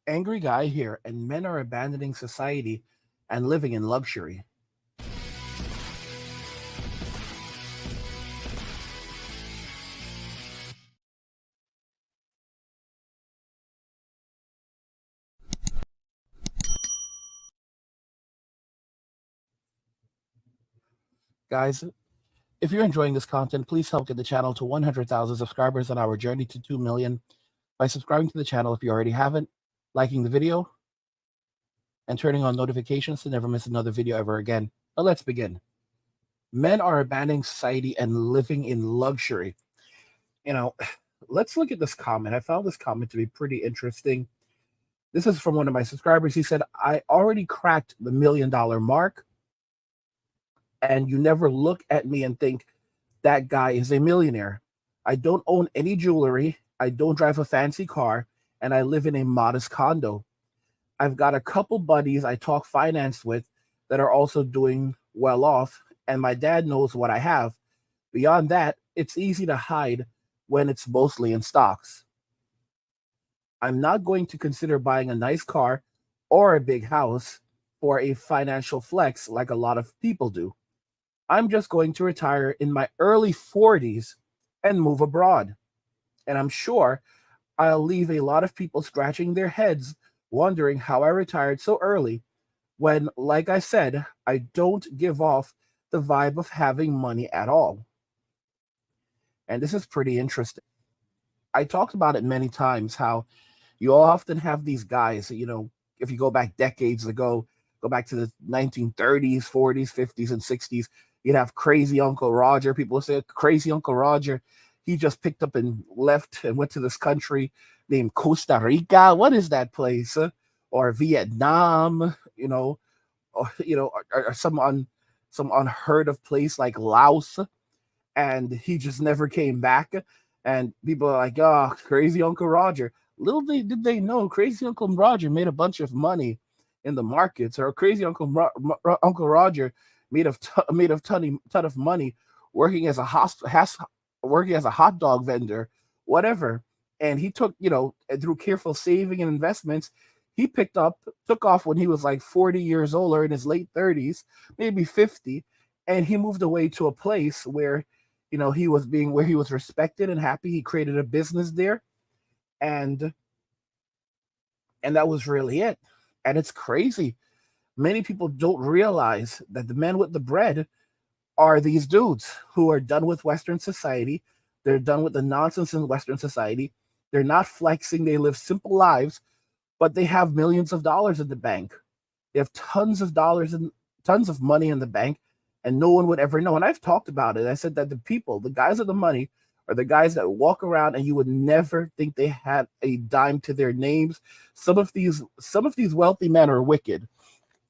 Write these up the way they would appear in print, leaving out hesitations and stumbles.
Angry guy here, and men are abandoning society and living in luxury. Guys, if you're enjoying this content, please help get the channel to 100,000 subscribers on our journey to 2 million by subscribing to the channel if you already haven't, liking the video, and turning on notifications to never miss another video ever again. Now let's begin. Men are abandoning society and living in luxury. You know, let's look at this comment. I found this comment to be pretty interesting. This is from one of my subscribers. He said, I already cracked the $1 million mark, and you never look at me and think that guy is a millionaire. I don't own any jewelry. I don't drive a fancy car, and I live in a modest condo. I've got a couple buddies I talk finance with that are also doing well off, and my dad knows what I have. Beyond that, it's easy to hide when it's mostly in stocks. I'm not going to consider buying a nice car or a big house for a financial flex like a lot of people do. I'm just going to retire in my early 40s and move abroad. And I'm sure I'll leave a lot of people scratching their heads, wondering how I retired so early when, like I said, I don't give off the vibe of having money at all. And this is pretty interesting. I talked about it many times how you often have these guys, if you go back decades ago, go back to the 1930s, 40s, 50s, and 60s, you'd have crazy Uncle Roger. People would say, crazy Uncle Roger, he just picked up and left and went to this country named Costa Rica. What is that place? Or Vietnam, or some unheard of place like Laos, and he just never came back. And people are like, oh, crazy Uncle Roger. Little did they know, crazy Uncle Roger made a bunch of money in the markets, or crazy Uncle Roger made a ton of money working as working as a hot dog vendor, whatever. And he took, through careful saving and investments, he took off when he was like 40 years old, or in his late 30s, maybe 50, and he moved away to a place where, where he was respected and happy. He created a business there, and that was really it. And it's crazy. Many people don't realize that the men with the bread are these dudes who are done with Western society. They're done with the nonsense in Western society. They're not flexing. They live simple lives, but they have millions of dollars in the bank. They have tons of dollars and tons of money in the bank, and no one would ever know. And I've talked about it. I said that the guys with the money, are the guys that walk around and you would never think they had a dime to their names. Some of these wealthy men are wicked,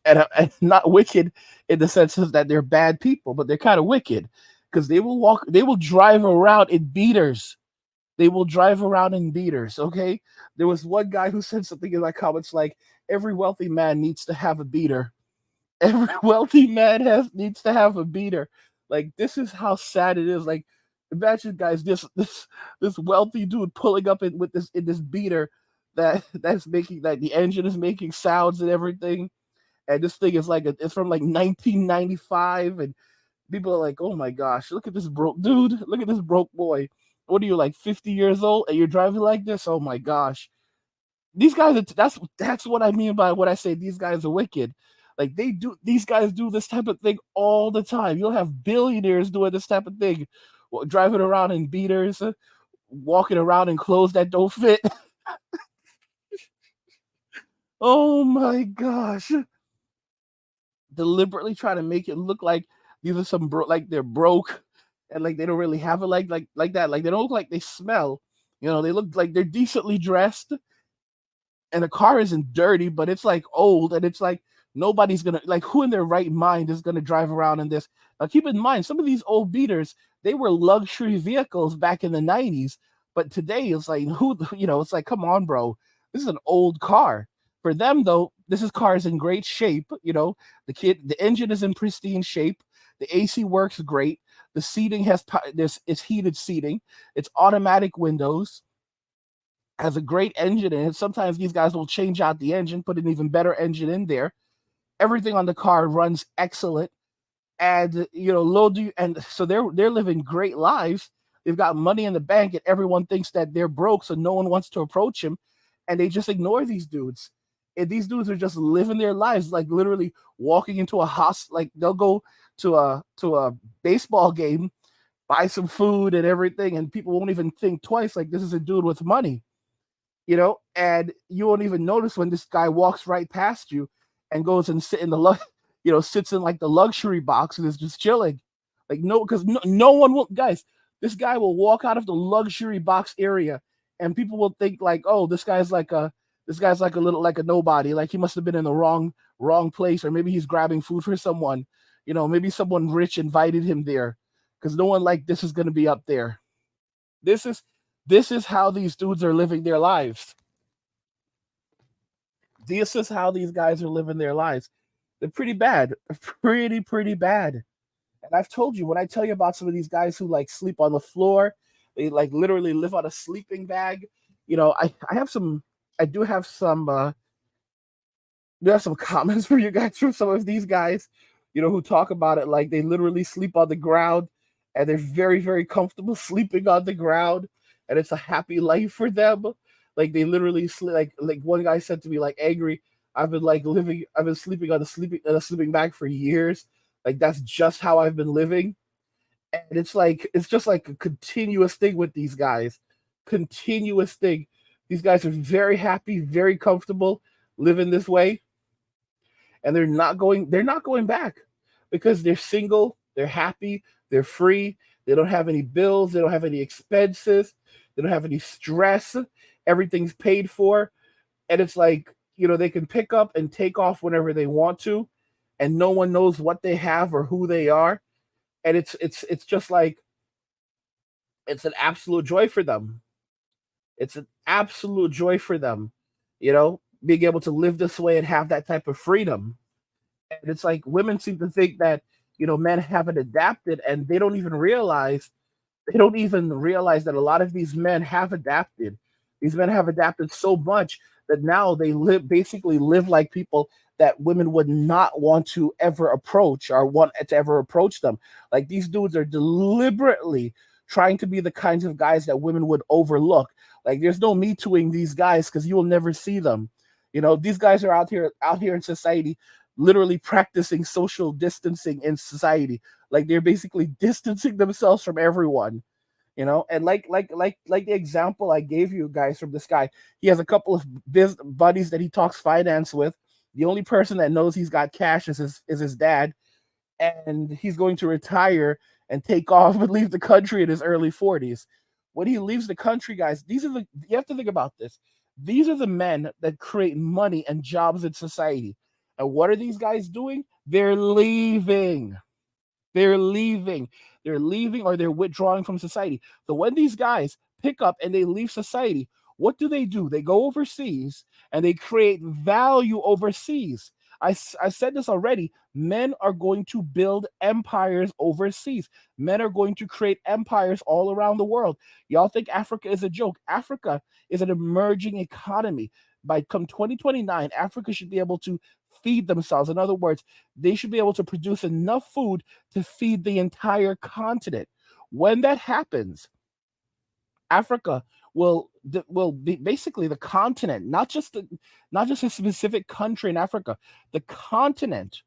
and not wicked in the sense of that they're bad people, but they're kind of wicked because they will drive around in beaters. They will drive around in beaters. Okay, there was one guy who said something in my comments like, "Every wealthy man needs to have a beater. Every wealthy man needs to have a beater." Like, this is how sad it is. Like, imagine, guys, this wealthy dude pulling up in this beater that's making, like, the engine is making sounds and everything, and this thing is like it's from like 1995, and people are like, "Oh my gosh, look at this broke dude! Look at this broke boy! What are you, like 50 years old and you're driving like this? Oh my gosh!" These guys, that's what I mean by what I say. These guys are wicked. Like, these guys do this type of thing all the time. You'll have billionaires doing this type of thing, driving around in beaters, walking around in clothes that don't fit. Oh my gosh. Deliberately try to make it look like these are like they're broke, and like they don't really have it like that. Like, they don't look like they smell. They look like they're decently dressed, and the car isn't dirty, but it's like old, and it's like nobody's gonna, like, who in their right mind is gonna drive around in this? Now, keep in mind, some of these old beaters, they were luxury vehicles back in the 90s, but today it's like, it's like, come on, bro, this is an old car. For them, though, car is in great shape. The engine is in pristine shape. The AC works great. The seating it's heated seating. It's automatic windows. has a great engine in it. Sometimes these guys will change out the engine, put an even better engine in there. Everything on the car runs excellent, and low do you, and so they're living great lives. They've got money in the bank, and everyone thinks that they're broke, so no one wants to approach him, and they just ignore these dudes. And these dudes are just living their lives, like literally walking into a house. Like they'll go to a baseball game, buy some food and everything, and people won't even think twice. Like, this is a dude with money, and you won't even notice when this guy walks right past you and goes and sits in like the luxury box and is just chilling. Like, no, because no one will, guys. This guy will walk out of the luxury box area, and people will think like, oh, this guy's like a little, like a nobody. Like, he must have been in the wrong place, or maybe he's grabbing food for someone. Maybe someone rich invited him there, because no one like this is going to be up there. This is this is how these dudes are living their lives. This is how these guys are living their lives. They're pretty bad, pretty bad. And I've told you, when I tell you about some of these guys who like sleep on the floor, they like literally live on a sleeping bag. I have some, I do have some comments for you guys from some of these guys, who talk about it like they literally sleep on the ground, and they're very, very comfortable sleeping on the ground, and it's a happy life for them. Like, they literally sleep, like one guy said to me, like, angry, I've been sleeping on a sleeping bag for years. Like, that's just how I've been living. And it's just like a continuous thing with these guys. Continuous thing. These guys are very happy, very comfortable living this way, and they're not going back, because they're single, they're happy, they're free, they don't have any bills, they don't have any expenses, they don't have any stress, everything's paid for, and it's like, they can pick up and take off whenever they want to, and no one knows what they have or who they are, and it's just like, it's an absolute joy for them. It's an absolute joy for them, being able to live this way and have that type of freedom. And it's like, women seem to think that, men haven't adapted, and they don't even realize that a lot of these men have adapted. These men have adapted so much that now they basically live like people that women would not want to ever approach, or want to ever approach them. Like, these dudes are deliberately trying to be the kinds of guys that women would overlook. Like, there's no me tooing these guys, because you will never see them. These guys are out here in society, literally practicing social distancing in society. Like, they're basically distancing themselves from everyone. And like the example I gave you guys from this guy, he has a couple of buddies that he talks finance with. The only person that knows he's got cash is his dad, and he's going to retire and take off and leave the country in his early 40s. When he leaves the country, guys, you have to think about this. These are the men that create money and jobs in society. And what are these guys doing? They're leaving. They're leaving. They're leaving, or they're withdrawing from society. So when these guys pick up and they leave society, what do? They go overseas and they create value overseas. I said this already. Men are going to build empires overseas. Men are going to create empires all around the world. Y'all think Africa is a joke? Africa is an emerging economy. By come 2029, Africa should be able to feed themselves. In other words, they should be able to produce enough food to feed the entire continent. When that happens, Africa will be basically the continent, not just a specific country in Africa. The continent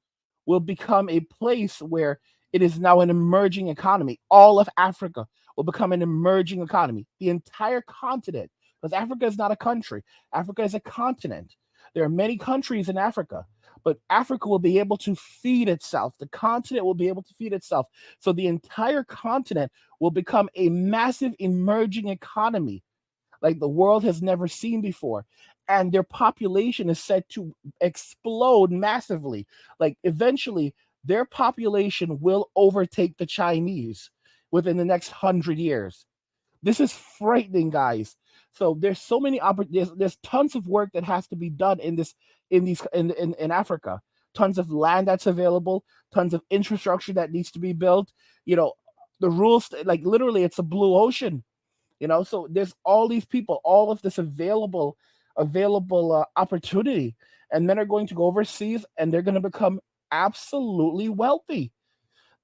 will become a place where it is now an emerging economy. All of Africa will become an emerging economy. The entire continent, because Africa is not a country. Africa is a continent. There are many countries in Africa, but Africa will be able to feed itself. The continent will be able to feed itself. So the entire continent will become a massive emerging economy like the world has never seen before. And their population is set to explode massively. Like, eventually, their population will overtake the Chinese within the next 100 years. This is frightening, guys. So there's so many there's tons of work that has to be done in Africa. Tons of land that's available, tons of infrastructure that needs to be built. You know, the rules, like, literally, it's a blue ocean. So there's all these people, all of this available opportunity, and men are going to go overseas and they're going to become absolutely wealthy.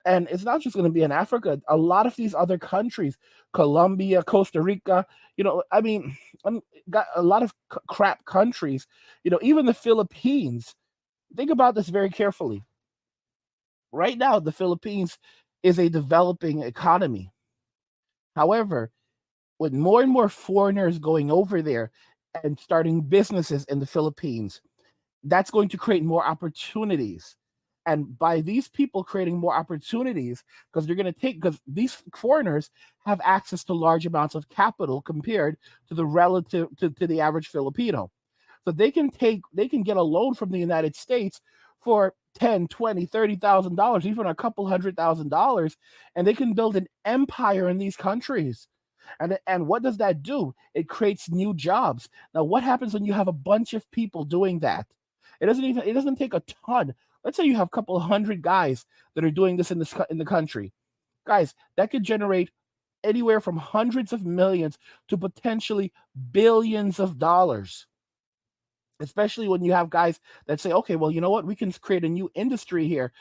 And it's not just going to be in Africa. A lot of these other countries, Colombia, Costa Rica, I mean, got a lot of crap countries, even the Philippines. Think about this very carefully. Right now, the Philippines is a developing economy. However, with more and more foreigners going over there and starting businesses in the Philippines, that's going to create more opportunities. And by these people creating more opportunities, because because these foreigners have access to large amounts of capital compared to the relative to the average Filipino. So they can get a loan from the United States for 10, 20, $30,000, even a couple $100,000, and they can build an empire in these countries. And what does that do? It creates new jobs. Now, what happens when you have a bunch of people doing that? It doesn't take a ton. Let's say you have a couple hundred guys that are doing this in the country. Guys, that could generate anywhere from hundreds of millions to potentially billions of dollars. Especially when you have guys that say, okay, well, you know what, we can create a new industry here,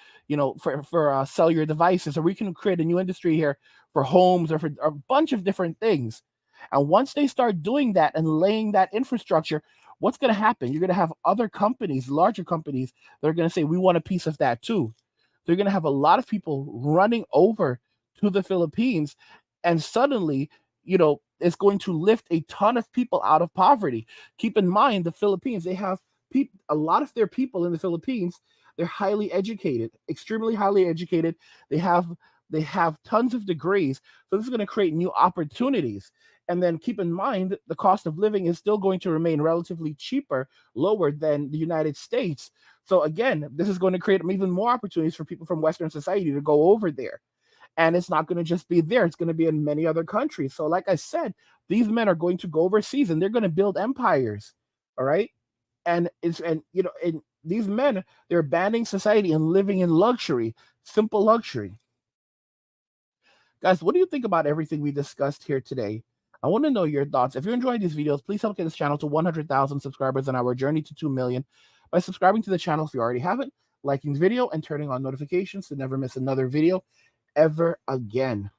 for cellular devices, or we can create a new industry here for homes, or for a bunch of different things. And once they start doing that and laying that infrastructure, what's going to happen? You're going to have other companies, larger companies, that are going to say, we want a piece of that too. They're going to have a lot of people running over to the Philippines, and suddenly, it's going to lift a ton of people out of poverty. Keep in mind, the Philippines, they have a lot of their people in the Philippines, they're highly educated, extremely highly educated. They have tons of degrees. So this is going to create new opportunities. And then keep in mind, the cost of living is still going to remain relatively cheaper, lower than the United States. So again, this is going to create even more opportunities for people from Western society to go over there. And it's not going to just be there, it's going to be in many other countries. So like I said, these men are going to go overseas and they're going to build empires. All right. And these men, they're abandoning society and living in luxury, simple luxury. Guys, what do you think about everything we discussed here today? I want to know your thoughts. If you enjoyed these videos, please help get this channel to 100,000 subscribers on our journey to 2 million by subscribing to the channel if you already haven't, liking the video, and turning on notifications to never miss another video ever again.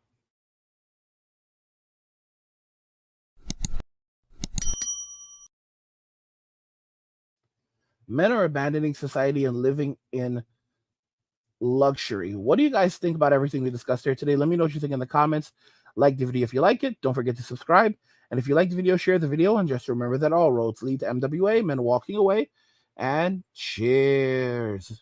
Men are abandoning society and living in luxury. What do you guys think about everything we discussed here today? Let me know what you think in the comments. Like the video if you like it. Don't forget to subscribe. And if you like the video, share the video. And just remember that all roads lead to MWA, men walking away. And cheers.